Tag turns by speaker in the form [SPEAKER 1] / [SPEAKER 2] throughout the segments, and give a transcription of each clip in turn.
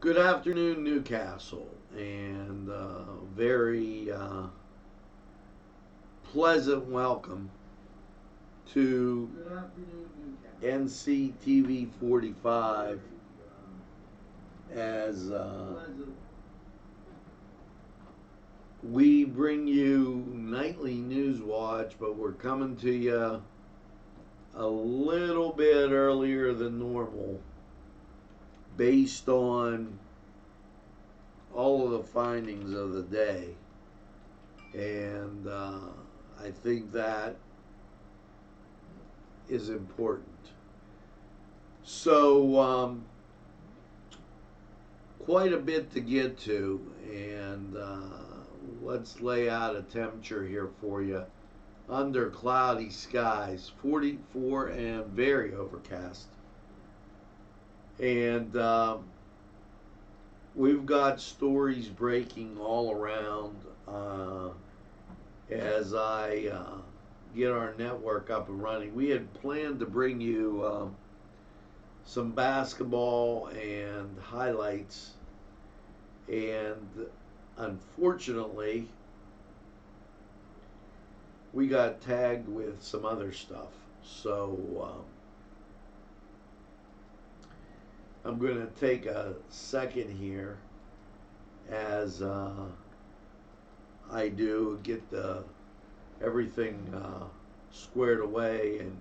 [SPEAKER 1] Good afternoon, Newcastle, and very pleasant welcome to NCTV45 as we bring you nightly Newswatch, but we're coming to you a little bit earlier than normal based on all of the findings of the day. And I think that is important. So quite a bit to get to, and let's lay out a temperature here for you. Under cloudy skies, 44 and very overcast. And we've got stories breaking all around as I get our network up and running. We had planned to bring you some basketball and highlights, and unfortunately we got tagged with some other stuff. So I'm going to take a second here as I do get everything squared away, and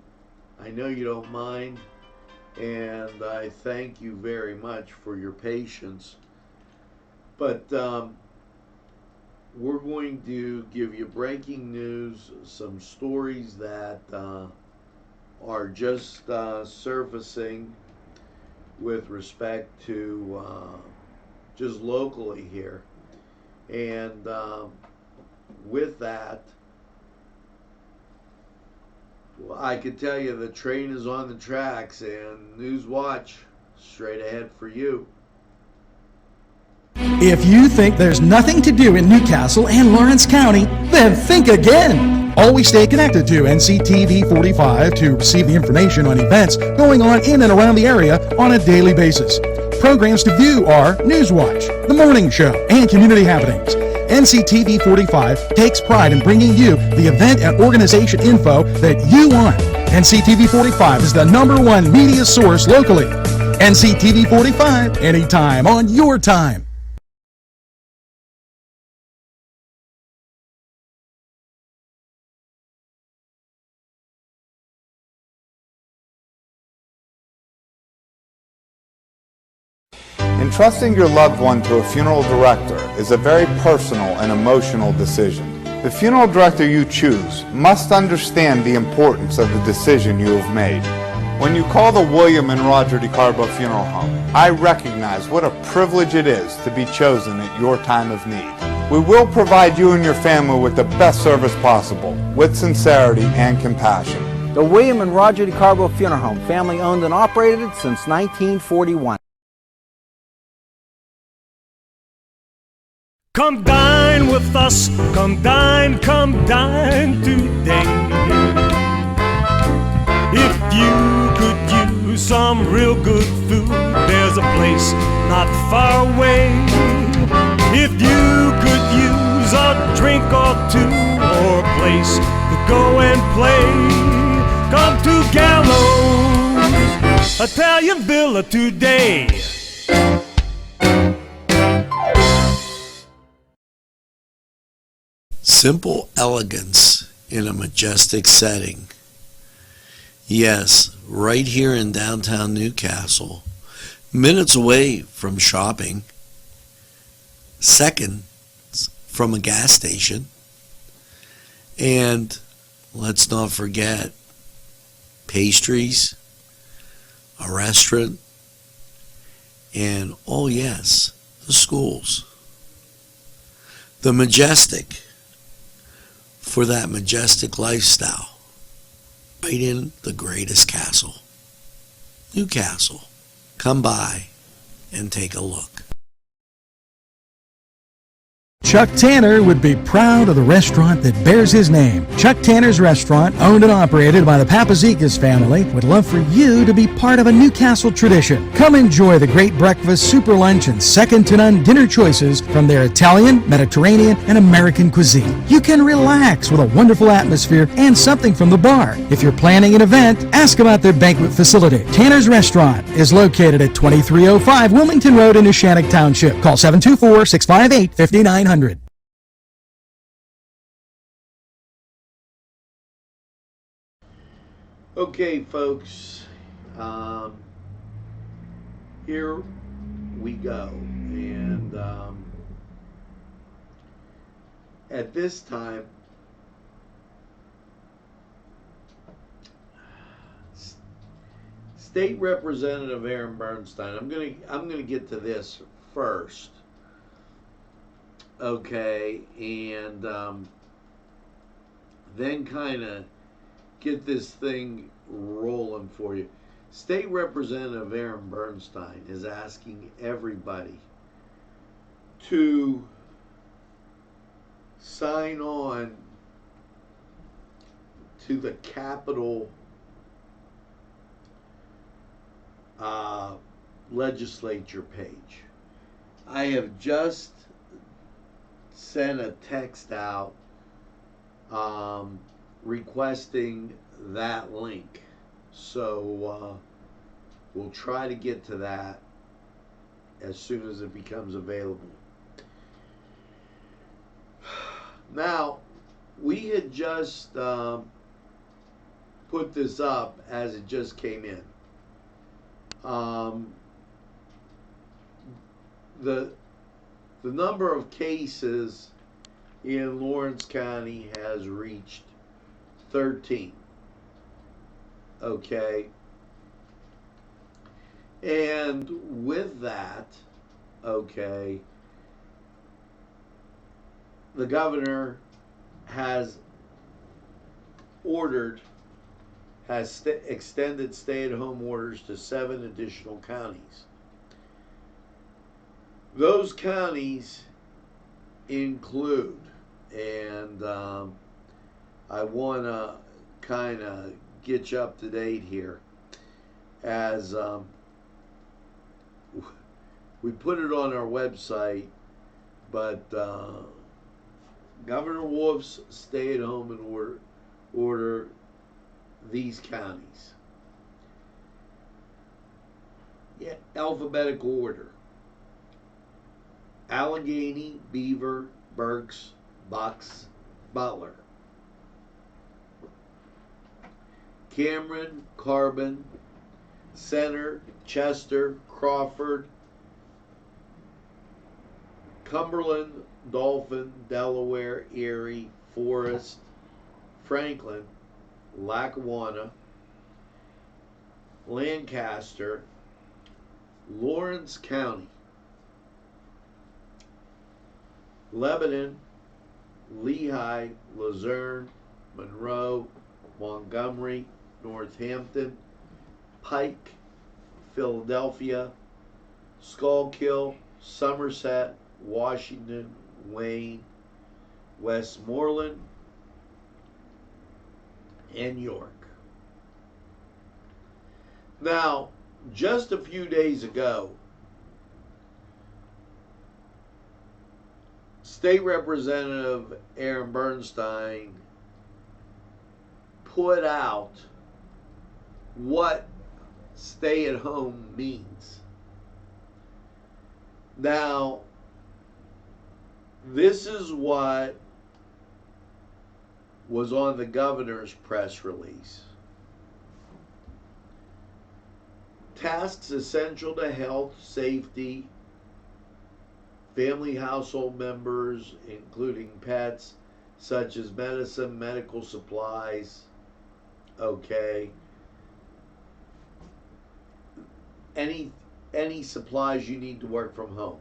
[SPEAKER 1] I know you don't mind, and I thank you very much for your patience. But we're going to give you breaking news, some stories that are just surfacing with respect to just locally here. And with that, well, I can tell you the train is on the tracks, and Newswatch straight ahead for you.
[SPEAKER 2] If you think there's nothing to do in Newcastle and Lawrence County, then think again. Always stay connected to NCTV45 to receive the information on events going on in and around the area on a daily basis. Programs to view are Newswatch, The Morning Show, and Community Happenings. NCTV45 takes pride in bringing you the event and organization info that you want. NCTV45 is the #1 media source locally. NCTV45, anytime on your time.
[SPEAKER 3] Entrusting your loved one to a funeral director is a very personal and emotional decision. The funeral director you choose must understand the importance of the decision you have made. When you call the William and Roger DeCarbo Funeral Home, I recognize what a privilege it is to be chosen at your time of need. We will provide you and your family with the best service possible, with sincerity and compassion.
[SPEAKER 4] The William and Roger DeCarbo Funeral Home, family owned and operated since 1941.
[SPEAKER 5] Come dine with us, come dine today. If you could use some real good food, there's a place not far away. If you could use a drink or two, or a place to go and play, come to Gallows Italian Villa today.
[SPEAKER 1] Simple elegance in a majestic setting. Yes, right here in downtown Newcastle, minutes away from shopping, seconds from a gas station, and let's not forget pastries, a restaurant, and oh yes, the schools. The majestic for that majestic lifestyle, right in the greatest castle, Newcastle. Come by and take a look.
[SPEAKER 2] Chuck Tanner would be proud of the restaurant that bears his name. Chuck Tanner's Restaurant, owned and operated by the Papazikas family, would love for you to be part of a Newcastle tradition. Come enjoy the great breakfast, super lunch, and second-to-none dinner choices from their Italian, Mediterranean, and American cuisine. You can relax with a wonderful atmosphere and something from the bar. If you're planning an event, ask about their banquet facility. Tanner's Restaurant is located at 2305 Wilmington Road in Neshannock Township. Call 724-658-5900.
[SPEAKER 1] Okay, folks, here we go. And at this time, State Representative Aaron Bernstein. I'm gonna get to this first. Okay, and then kind of get this thing rolling for you. State Representative Aaron Bernstein is asking everybody to sign on to the Capitol legislature page. I have just sent a text out requesting that link, so we'll try to get to that as soon as it becomes available. Now, we had just put this up as it just came in. The number of cases in Lawrence County has reached 13. Okay. And with that, okay, the governor has extended stay-at-home orders to 7 additional counties. Those counties include, and I want to kind of get you up to date here, as we put it on our website, but Governor Wolf's stay-at-home and order these counties. Yeah, alphabetical order: Allegheny, Beaver, Berks, Bucks, Butler, Cameron, Carbon, Center, Chester, Crawford, Cumberland, Dauphin, Delaware, Erie, Forest, Franklin, Lackawanna, Lancaster, Lawrence County, Lebanon, Lehigh, Luzerne, Monroe, Montgomery, Northampton, Pike, Philadelphia, Schuylkill, Somerset, Washington, Wayne, Westmoreland, and York. Now, just a few days ago, State Representative Aaron Bernstein put out what stay at home means. Now, this is what was on the governor's press release. Tasks essential to health, safety, family, household members, including pets, such as medicine, medical supplies, okay, any supplies you need to work from home.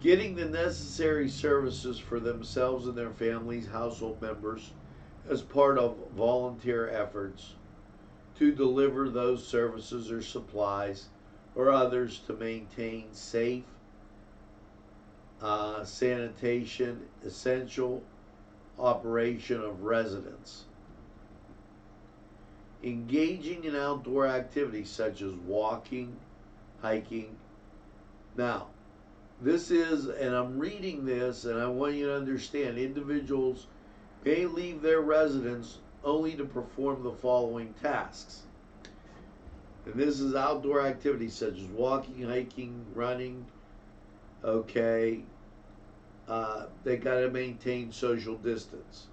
[SPEAKER 1] Getting the necessary services for themselves and their families, household members, as part of volunteer efforts to deliver those services or supplies or others to maintain safe sanitation, essential operation of residence. Engaging in outdoor activities such as walking, hiking. Now, this is, and I'm reading this, and I want you to understand, individuals may leave their residence only to perform the following tasks. And this is outdoor activities such as walking, hiking, running. Okay, they got to maintain social distance.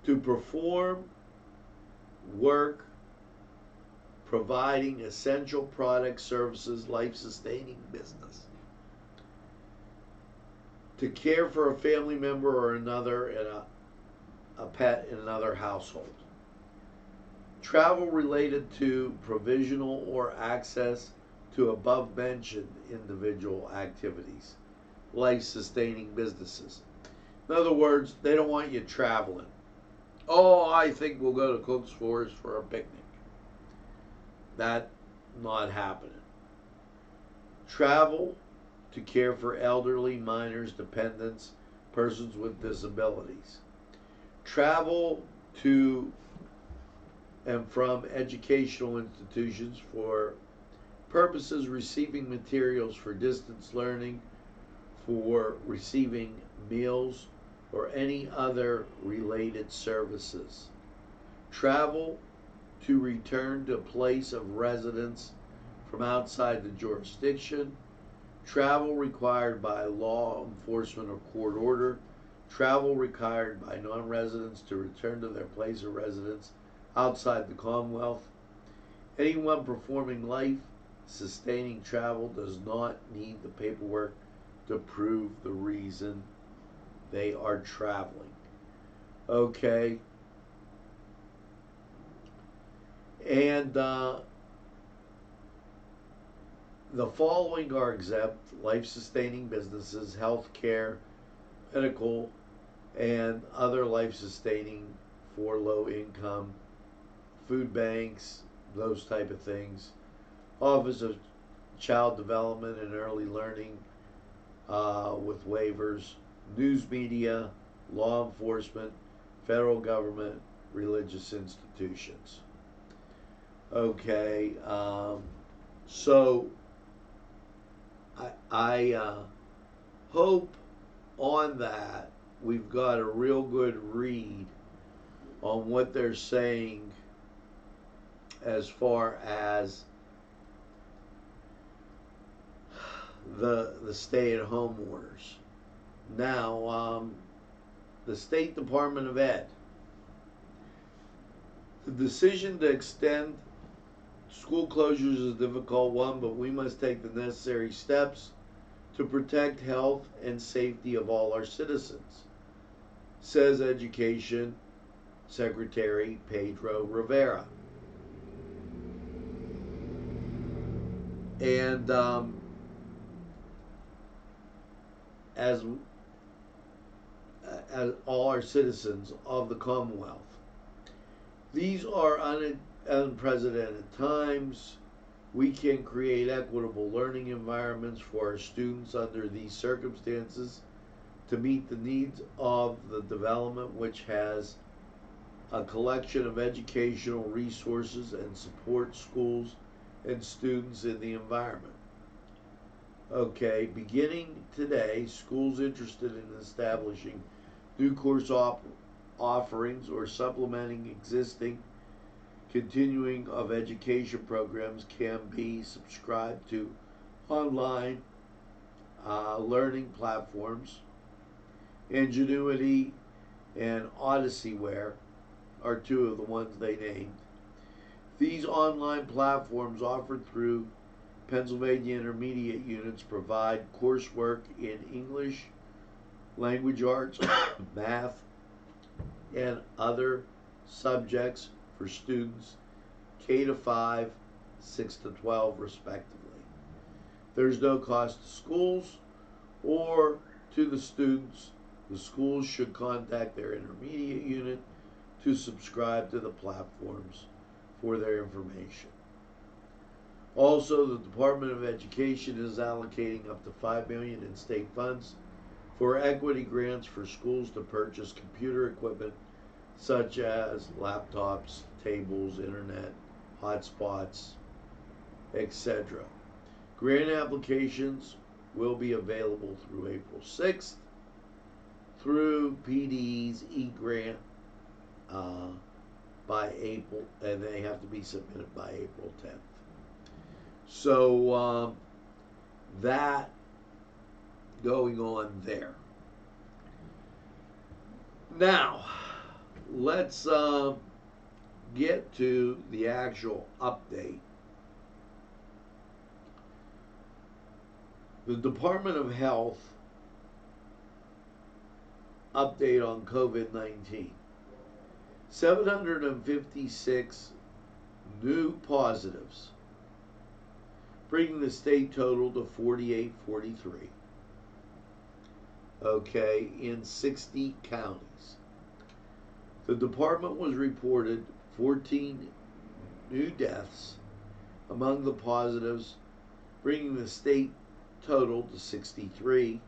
[SPEAKER 1] To perform work providing essential products, services, life-sustaining business. To care for a family member or another and a pet in another household. Travel related to provisional or access to above mentioned individual activities, life-sustaining businesses. In other words, they don't want you traveling. Oh, I think we'll go to Cook's Forest for a picnic. That not happening. Travel to care for elderly, minors, dependents, persons with disabilities. Travel to and from educational institutions for purposes receiving materials for distance learning, for receiving meals, or any other related services. Travel to return to a place of residence from outside the jurisdiction. Travel required by law enforcement or court order. Travel required by non-residents to return to their place of residence outside the Commonwealth. Anyone performing life-sustaining travel does not need the paperwork to prove the reason they are traveling. Okay. And the following are exempt: life-sustaining businesses, healthcare, medical, and other life-sustaining for low income, food banks, those type of things, Office of Child Development and Early Learning with waivers, news media, law enforcement, federal government, religious institutions. Okay, so I hope on that we've got a real good read on what they're saying as far as the stay-at-home orders. Now, the State Department of Ed, the decision to extend school closures is a difficult one, but we must take the necessary steps to protect health and safety of all our citizens, says Education Secretary Pedro Rivera. And as all our citizens of the Commonwealth. These are unprecedented times. We can create equitable learning environments for our students under these circumstances to meet the needs of the development, which has a collection of educational resources and support schools and students in the environment. Okay, beginning today, schools interested in establishing new course offerings or supplementing existing continuing of education programs can be subscribed to online learning platforms. Ingenuity and Odyssey-ware are two of the ones they named. These online platforms offered through Pennsylvania Intermediate Units provide coursework in English, language arts, math, and other subjects for students K-5, 6-12 respectively. There's no cost to schools or to the students. The schools should contact their intermediate unit to subscribe to the platforms for their information. Also, the Department of Education is allocating up to $5 million in state funds for equity grants for schools to purchase computer equipment such as laptops, tables, internet, hotspots, etc. Grant applications will be available through April 6th through PD's e-grant by April, and they have to be submitted by April 10th. So that going on there. Now, let's get to the actual update. The Department of Health update on COVID-19. 756 new positives, bringing the state total to 4843. Okay, in 60 counties. The department was reported 14 new deaths among the positives, bringing the state total to 63.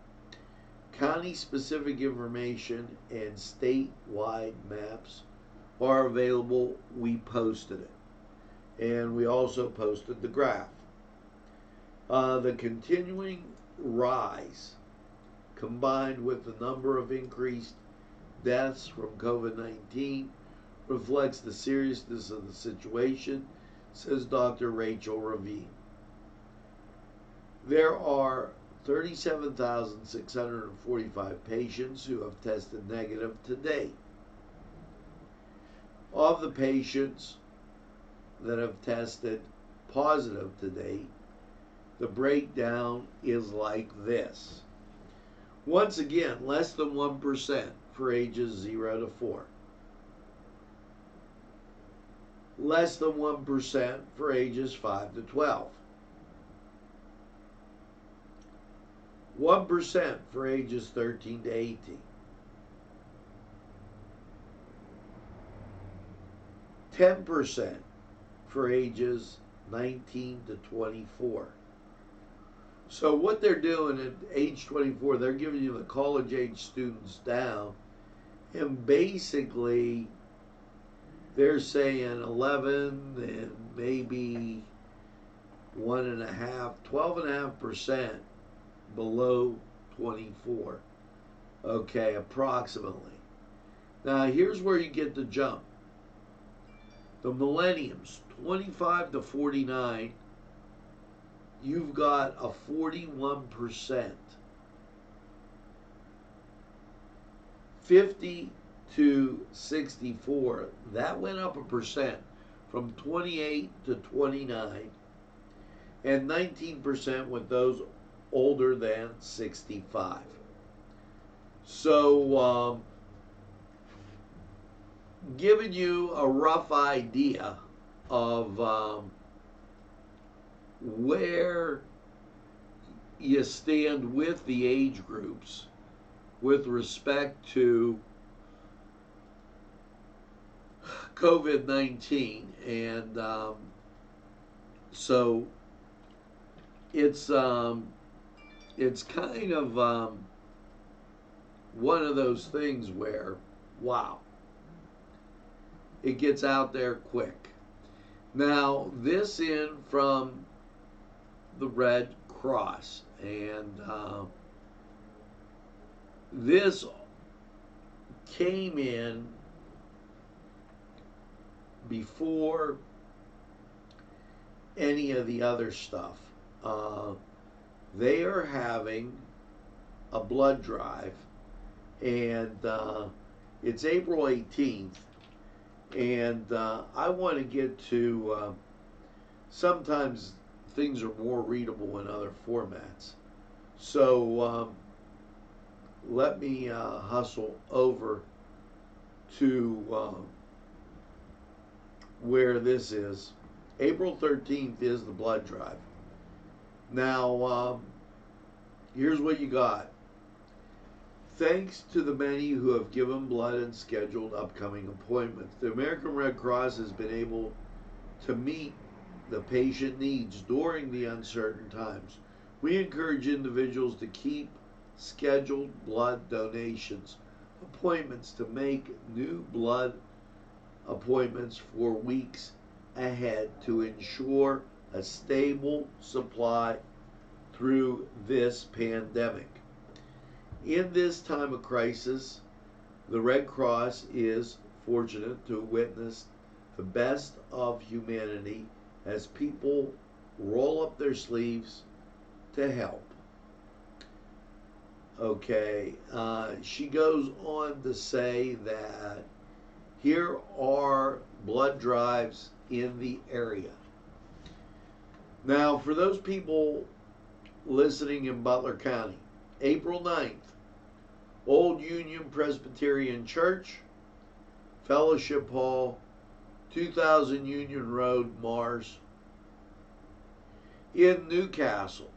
[SPEAKER 1] County-specific information and statewide maps are available. We posted it. And we also posted the graph. The continuing rise, combined with the number of increased deaths from COVID-19, reflects the seriousness of the situation, says Dr. Rachel Ravine. There are 37,645 patients who have tested negative to date. Of the patients that have tested positive to date, the breakdown is like this. Once again, less than 1% for ages 0 to 4. Less than 1% for ages 5 to 12. 1% for ages 13 to 18. 10% for ages 19 to 24. So what they're doing at age 24, they're giving you the college age students down, and basically they're saying 11 and maybe 12.5% below 24. Okay, approximately. Now here's where you get the jump. The millenniums, 25 to 49, you've got a 41%. 50 to 64, that went up 1% from 28 to 29, and 19% with those older than 65. So, giving you a rough idea of where you stand with the age groups with respect to COVID-19, and so it's kind of one of those things where, wow, it gets out there quick. Now, this in from the Red Cross, and this came in before any of the other stuff. They are having a blood drive, and it's April 18th, and I want to get to, sometimes things are more readable in other formats. So let me hustle over to where this is. April 13th is the blood drive. Now, here's what you got. Thanks to the many who have given blood and scheduled upcoming appointments, the American Red Cross has been able to meet the patient needs during the uncertain times. We encourage individuals to keep scheduled blood donations appointments to make new blood appointments for weeks ahead to ensure a stable supply through this pandemic. In this time of crisis, the Red Cross is fortunate to witness the best of humanity as people roll up their sleeves to help. Okay, she goes on to say that here are blood drives in the area. Now, for those people listening in Butler County, April 9th, Old Union Presbyterian Church, Fellowship Hall, 2000 Union Road, Mars. In Newcastle,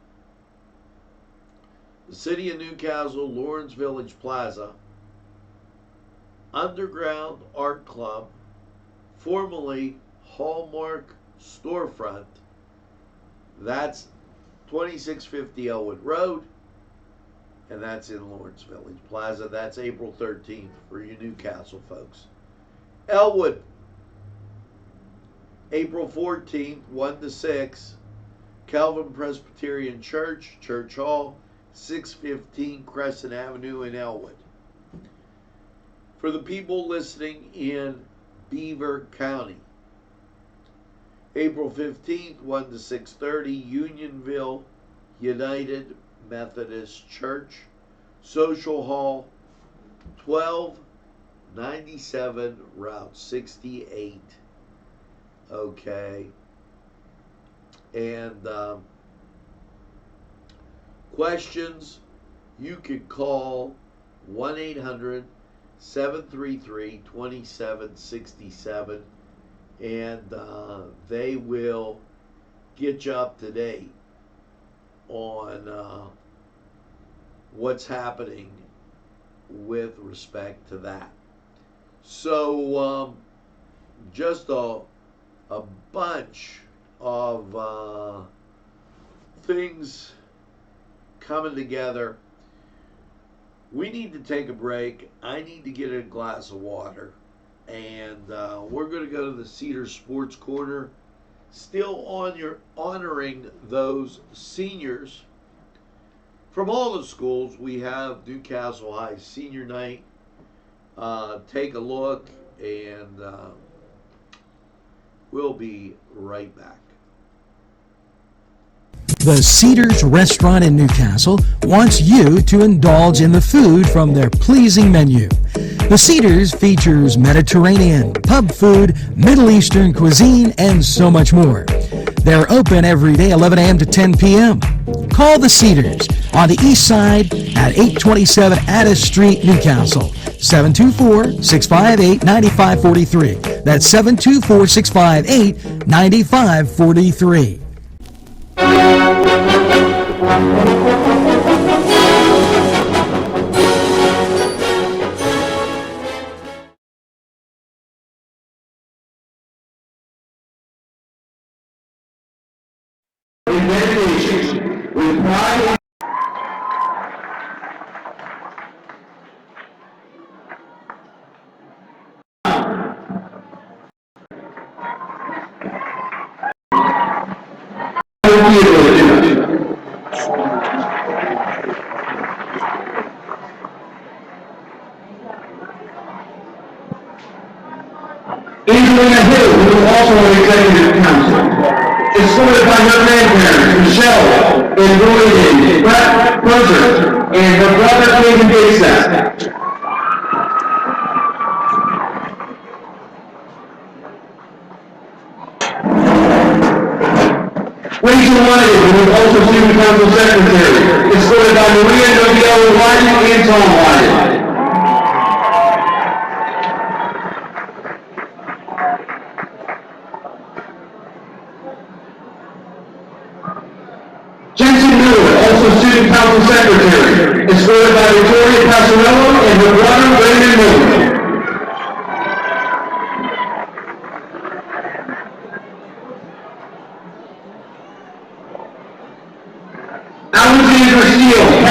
[SPEAKER 1] the City of Newcastle, Lawrence Village Plaza, Underground Art Club, formerly Hallmark Storefront. That's 2650 Elwood Road, and that's in Lawrence Village Plaza. That's April 13th for you Newcastle folks. Elwood, April 14th, 1 to 6, Calvin Presbyterian Church, Church Hall, 615 Crescent Avenue in Elwood. For the people listening in Beaver County, April 15th, 1 to 6:30, Unionville United Methodist Church, Social Hall, 1297 Route 68. Okay. And questions, you could call 1-800-733-2767, and they will get you up to date on what's happening with respect to that. So just a bunch of things coming together. We need to take a break. I need to get a glass of water, and we're going to go to the Cedar Sports Corner, still honoring those seniors from all the schools. We have Newcastle High Senior Night. Take a look, and we'll be right back.
[SPEAKER 2] The Cedars Restaurant in Newcastle wants you to indulge in the food from their pleasing menu. The Cedars features Mediterranean, pub food, Middle Eastern cuisine, and so much more. They're open every day 11 a.m. to 10 p.m. Call the Cedars on the east side at 827 Addis Street, Newcastle. 724-658-9543. That's 724-658-9543.
[SPEAKER 6] With pride. Angelina Hill, who is also an executive council, is supported by her grandparents, Michelle and Royden, Brett Berger, and her brother David Bigstaff. Rachel White, who is also student council secretary, is supported by Maria Noviello White and Tom White. Student council secretary is supported by Victoria Pasarello and her brother Brandon Miller.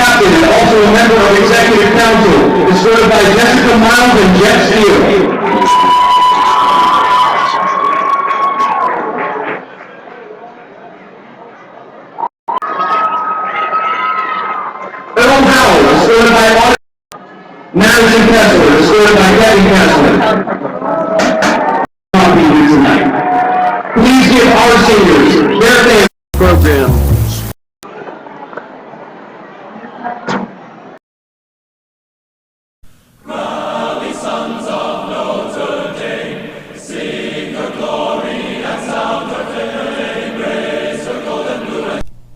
[SPEAKER 6] captain and also a member of executive council, escorted by Jessica Miles and Jeff Steele. Earl Howell, escorted by Madison Kessler, escorted by Kevin Kessler. Not be here tonight. Please give our seniors their thanks.
[SPEAKER 1] Program.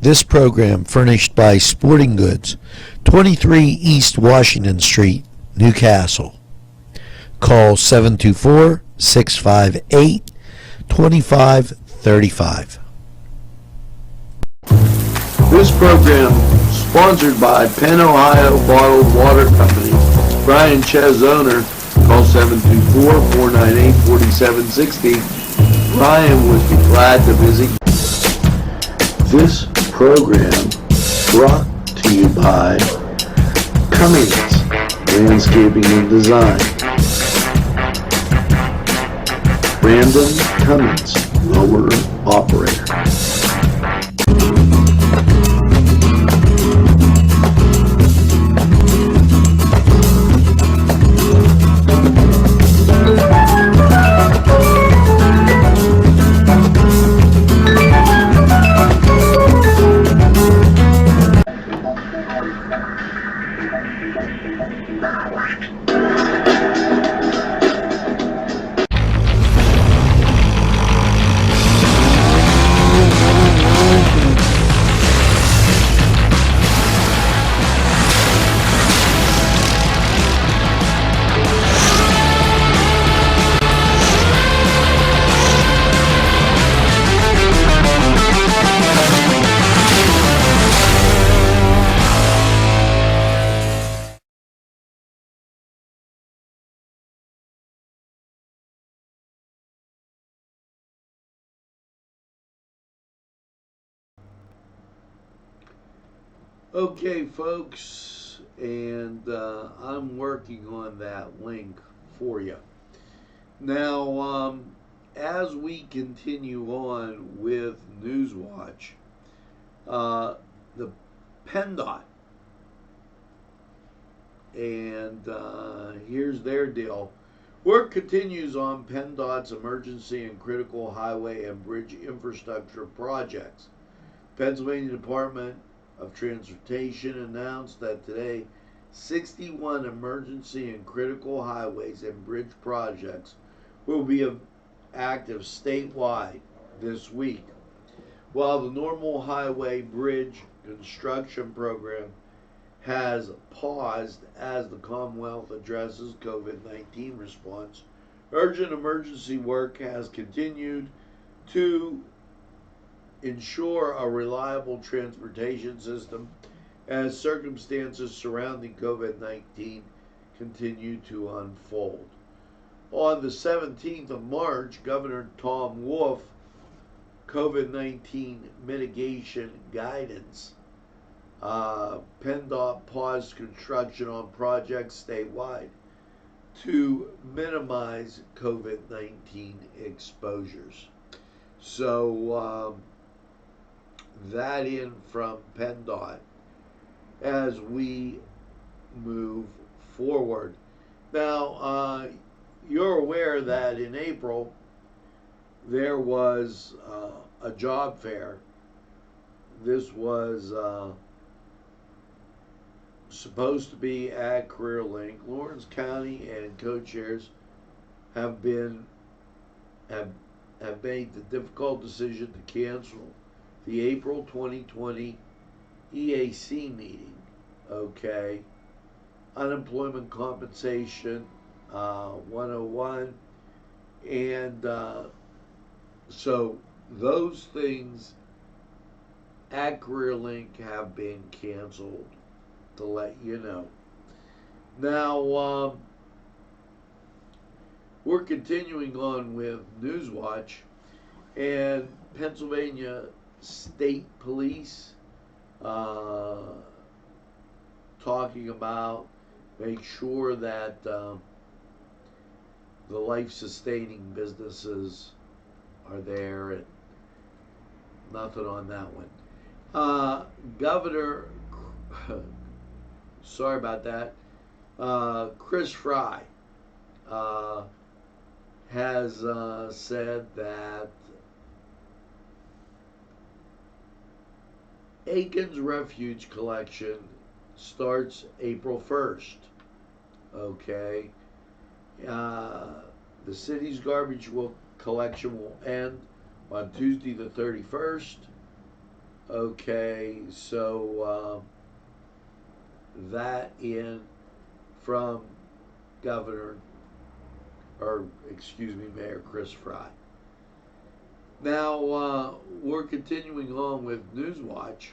[SPEAKER 1] This program furnished by Sporting Goods, 23 East Washington Street, Newcastle. Call 724-658-2535. This program sponsored by Penn Ohio Bottled Water Company. Brian Ches, owner. Call 724-498-4760. Brian would be glad to visit. This program brought to you by Cummings Landscaping and Design. Brandon Cummings, owner operator. Okay, folks, and I'm working on that link for you. Now, as we continue on with Newswatch, the PennDOT, and here's their deal. Work continues on PennDOT's emergency and critical highway and bridge infrastructure projects. Pennsylvania Department of Transportation announced that today 61 emergency and critical highways and bridge projects will be active statewide this week, while the normal highway bridge construction program has paused as the Commonwealth addresses COVID-19 response. Urgent emergency work has continued to ensure a reliable transportation system as circumstances surrounding COVID-19 continue to unfold. On the 17th of March, Governor Tom Wolf COVID-19 mitigation guidance. PennDOT paused construction on projects statewide to minimize COVID-19 exposures. So that in from PennDOT as we move forward. Now, you're aware that in April there was a job fair. This was supposed to be at CareerLink. Lawrence County and co-chairs have made the difficult decision to cancel the April 2020 EAC meeting. Okay, unemployment compensation 101, and so those things at CareerLink have been canceled, to let you know. Now, we're continuing on with Newswatch, and Pennsylvania State Police talking about make sure that the life-sustaining businesses are there, and nothing on that one. Governor, sorry about that, Chris Fry has said that Aiken's refuge collection starts April 1st. Okay. The city's garbage collection will end on Tuesday the 31st. Okay, so that in from Mayor Chris Fry. Now, we're continuing on with Newswatch.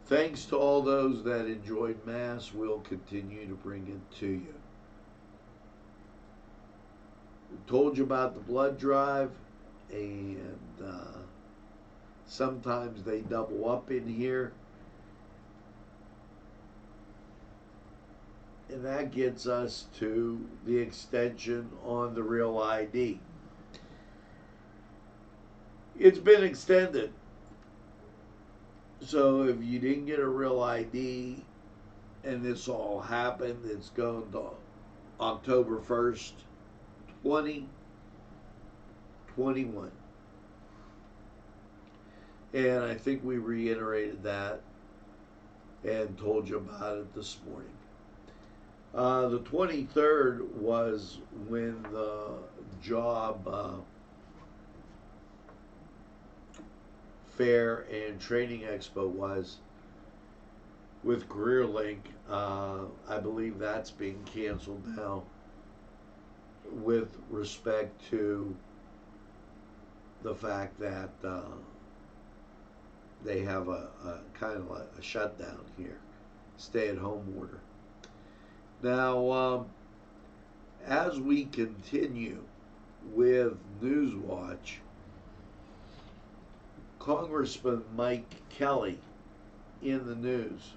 [SPEAKER 1] Thanks to all those that enjoyed Mass, we'll continue to bring it to you. We told you about the blood drive, and sometimes they double up in here. And that gets us to the extension on the Real ID. It's been extended. So if you didn't get a Real ID and this all happened, it's going to October 1st, 2021. And I think we reiterated that and told you about it this morning. The 23rd was when the job fair and training expo was with CareerLink. I believe that's being canceled now with respect to the fact that they have a kind of a shutdown here, stay-at-home order. Now, as we continue with Newswatch, Congressman Mike Kelly in the news.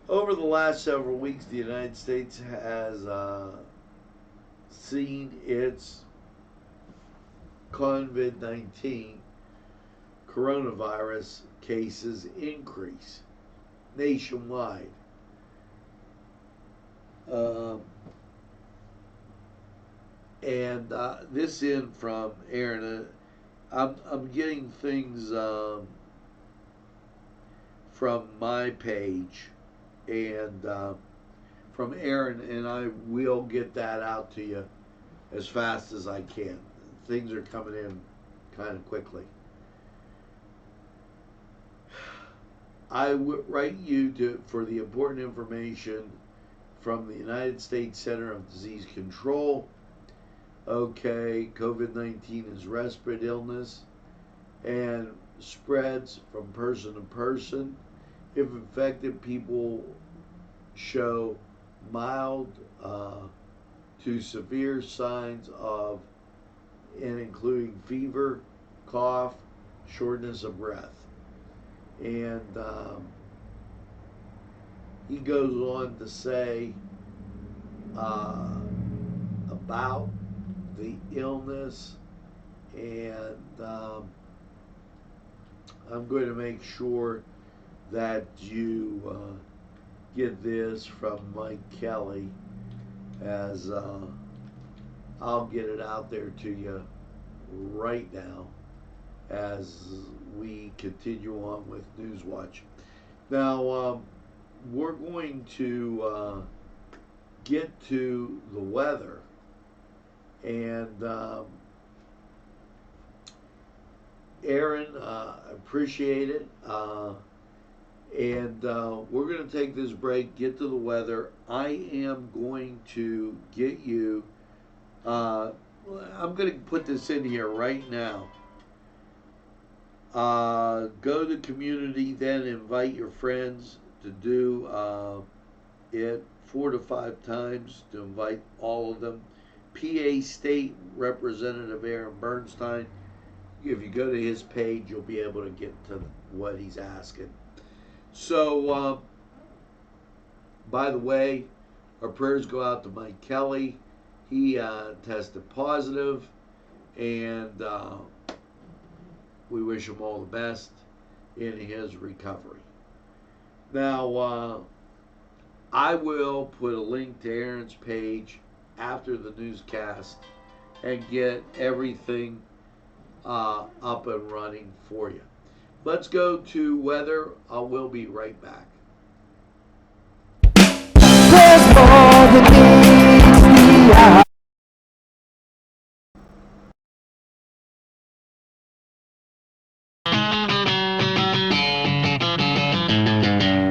[SPEAKER 1] Over the last several weeks, the United States has seen its COVID-19 coronavirus cases increase nationwide. This in from Aaron. I'm getting things from my page and from Aaron, and I will get that out to you as fast as I can. Things are coming in kind of quickly. I would write you for the important information from the United States Center of Disease Control. Okay, COVID-19 is respiratory illness and spreads from person to person. If infected people show mild to severe signs of, and including fever, cough, shortness of breath. And he goes on to say about the illness, and I'm going to make sure that you get this from Mike Kelly, as I'll get it out there to you right now as we continue on with Newswatch. Now, we're going to get to the weather, and Aaron, appreciate it. And we're going to take this break, get to the weather. I am going to get you, I'm going to put this in here right now. Go to community, then invite your friends to do it 4 to 5 times, to invite all of them. PA State Representative Aaron Bernstein. If you go to his page, you'll be able to get to what he's asking. So, by the way, our prayers go out to Mike Kelly. He tested positive, and we wish him all the best in his recovery. Now, I will put a link to Aaron's page after the newscast and get everything up and running for you. Let's go to weather. We'll be right back.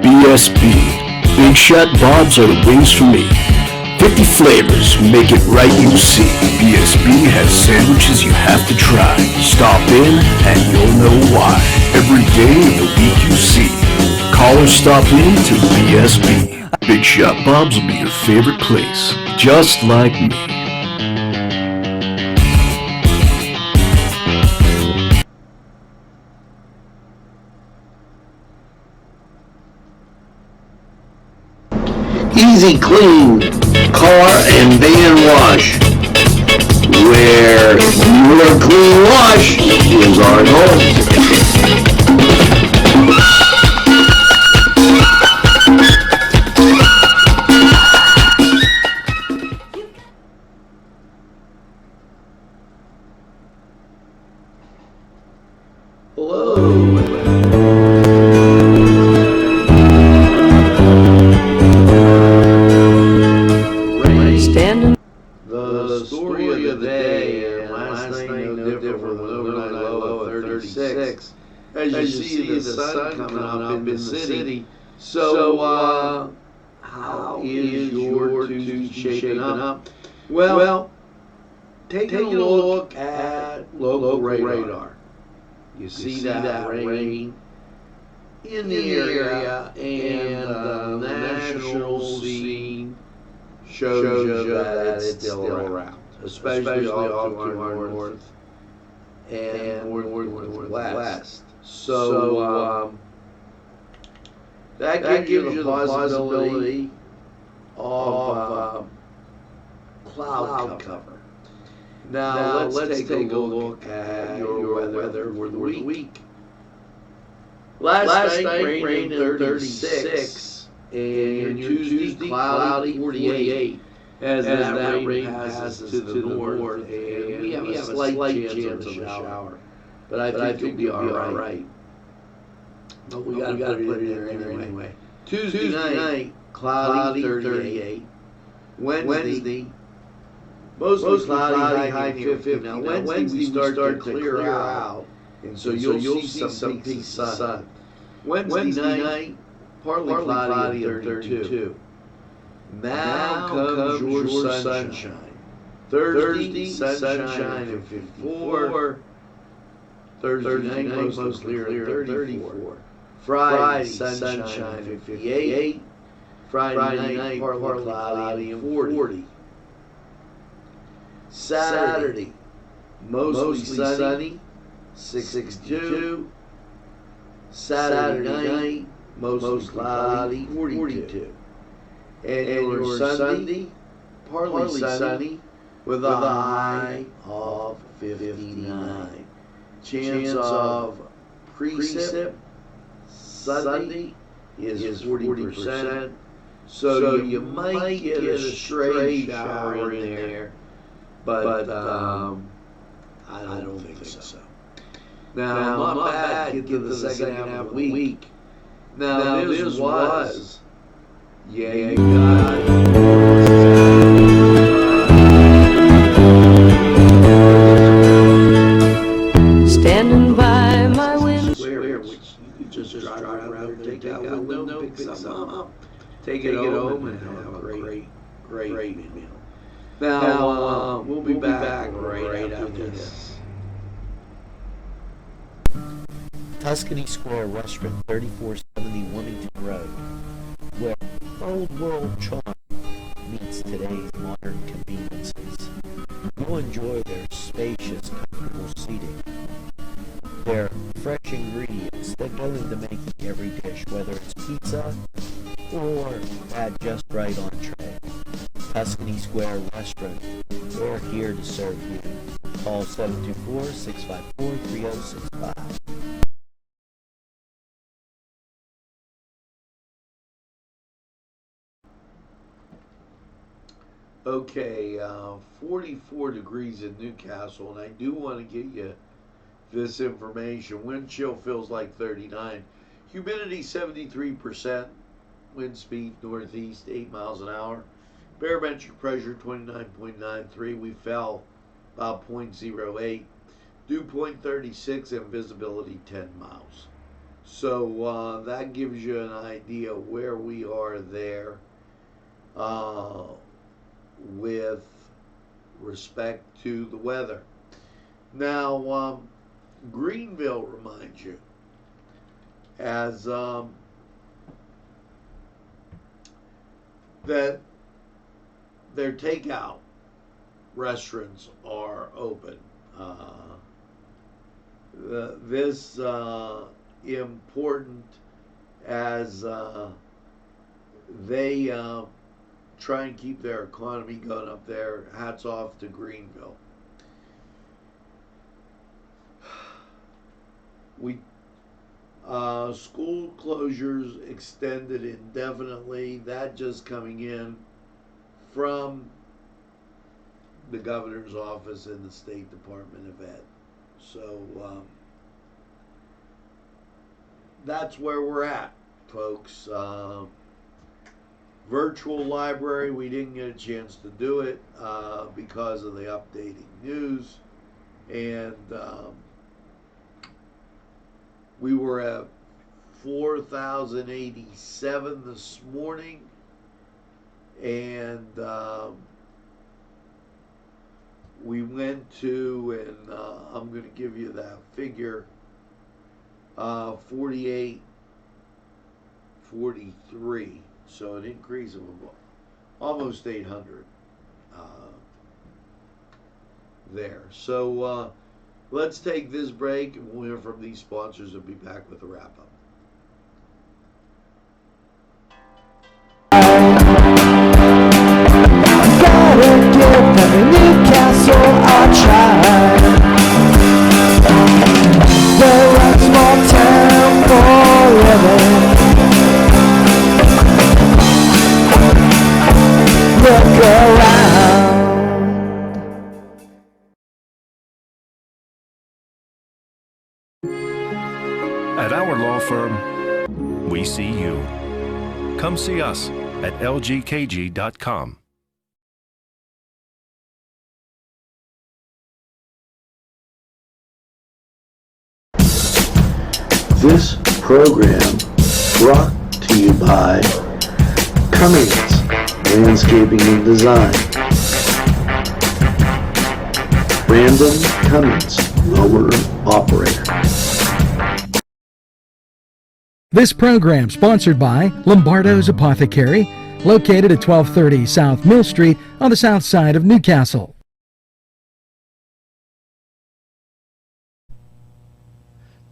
[SPEAKER 7] BSB. Big Shot Bobs are the wings for me. 50 flavors, make it right, you see. BSB has sandwiches you have to try. Stop in and you'll know why. Every day of the week you see. Call or stop in to BSB. Big Shot Bobs will be your favorite place, just like me.
[SPEAKER 8] Easy Clean Car and Van Wash, where your clean wash is our goal.
[SPEAKER 1] The story of the day, and last night no different with overnight low of 36. As you see the sun coming up in the city. So, how is your Tuesday shaping up? Well, taking a look at local radar. You see that rain in the area, and the national scene shows you that it's still around, especially off to our north and northwest. So that gives you the possibility of cloud cover. Now let's take a look at your weather for the week. Last night rained in 36, and your Tuesday cloudy 48. As that rain passes to the north, and we have a slight chance of a shower. But I think you'll be all right. But we got to put it in there anyway. Tuesday night, cloudy 38. Wednesday, mostly cloudy, high 50. Now Wednesday we start to clear out, and so you'll see some peaks of sun. Wednesday night, partly cloudy at 32. Now comes your sunshine. Thursday, sunshine at 54. Thursday night, mostly clear at 34. Friday, sunshine at 58. Friday night, partly cloudy at 40. Saturday, mostly sunny, 62. Saturday night, mostly cloudy, 42. And your Sunday, partly sunny, with a high of 59. Chance of precip Sunday is 40%. So you might get a stray shower in there, but I don't think so. Now, not bad, get to the second half of the week. Now, this was, you got
[SPEAKER 9] standing by my window,
[SPEAKER 1] which you could just drive around there, take out the window, pick something up, take it home, and have a great meal. Now, we'll be back right after this.
[SPEAKER 10] Tuscany Square Restaurant, 3470 Wilmington Road, where old world charm meets today's modern conveniences. You'll enjoy their spacious, comfortable seating. They're fresh ingredients that go into making every dish, whether it's pizza or that just right entree. Tuscany Square Restaurant, they're here to serve you. Call 724-654-3065.
[SPEAKER 1] Okay, 44 degrees in Newcastle, and I do want to get you this information. Wind chill feels like 39. Humidity 73%. Wind speed northeast 8 miles an hour. Barometric pressure 29.93. We fell about 0.08. Dew point 36 and visibility 10 miles. So that gives you an idea where we are there with respect to the weather. Now, Greenville reminds you, as that their takeout restaurants are open. This important as they try and keep their economy going up there. Hats off to Greenville. School closures extended indefinitely. That just coming in from the governor's office and the State Department of Ed. So that's where we're at, folks. Virtual library, we didn't get a chance to do it because of the updating news. And we were at 4,087 this morning. And we went to, and I'm going to give you that figure, 4843. So an increase of almost 800 there. So let's take this break, and we'll hear from these sponsors and be back with a wrap-up.
[SPEAKER 11] Gotta give them Newcastle a try. They're a small town for living. Look around.
[SPEAKER 5] At our law firm, we see you. Come see us at lgkg.com.
[SPEAKER 1] This program brought to you by Cummings Landscaping and Design, Brandon Cummings, Mower Operator.
[SPEAKER 2] This program sponsored by Lombardo's Apothecary, located at 1230 South Mill Street on the south side of Newcastle.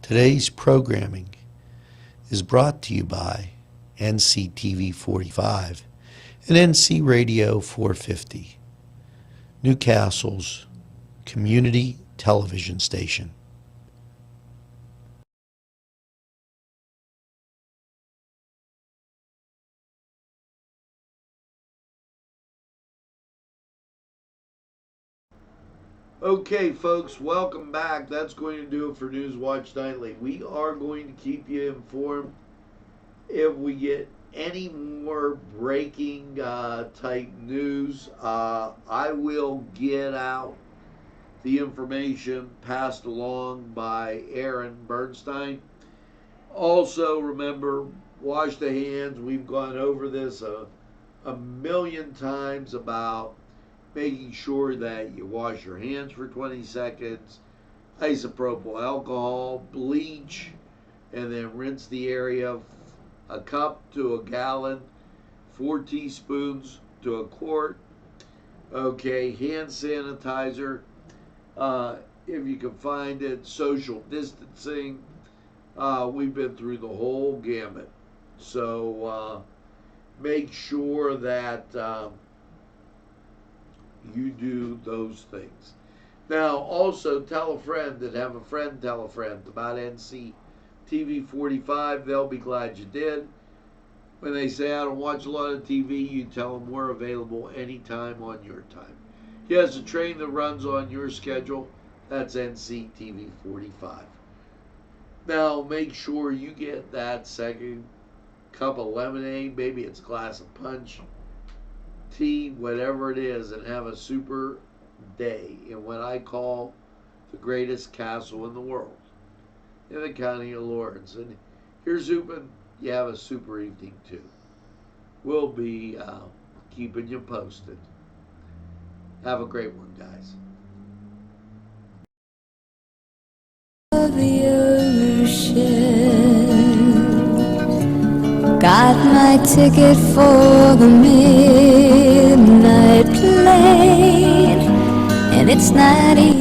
[SPEAKER 1] Today's programming is brought to you by NCTV45 and NC Radio 450, Newcastle's community television station. Okay, folks, welcome back. That's going to do it for Newswatch Nightly. We are going to keep you informed if we get any more breaking type news. I will get out the information passed along by Aaron Bernstein. Also, remember, wash the hands. We've gone over this a million times about making sure that you wash your hands for 20 seconds, isopropyl alcohol, bleach, and then rinse the area, a cup to a gallon, 4 teaspoons to a quart. Okay, hand sanitizer. if you can find it, social distancing. We've been through the whole gamut. So make sure that you do those things. Now, also tell a friend and have a friend tell a friend about NCTV45. They'll be glad you did. When they say I don't watch a lot of TV, you tell them we're available anytime on your time. Yes, a train that runs on your schedule, that's NCTV45. Now, make sure you get that second cup of lemonade, maybe it's a glass of punch, tea, whatever it is, and have a super day in what I call the greatest castle in the world, in the county of Lawrence. And here's hoping you have a super evening too. We'll be keeping you posted. Have a great one, guys.
[SPEAKER 12] The ocean, got my ticket for the midnight plane, and it's not easy.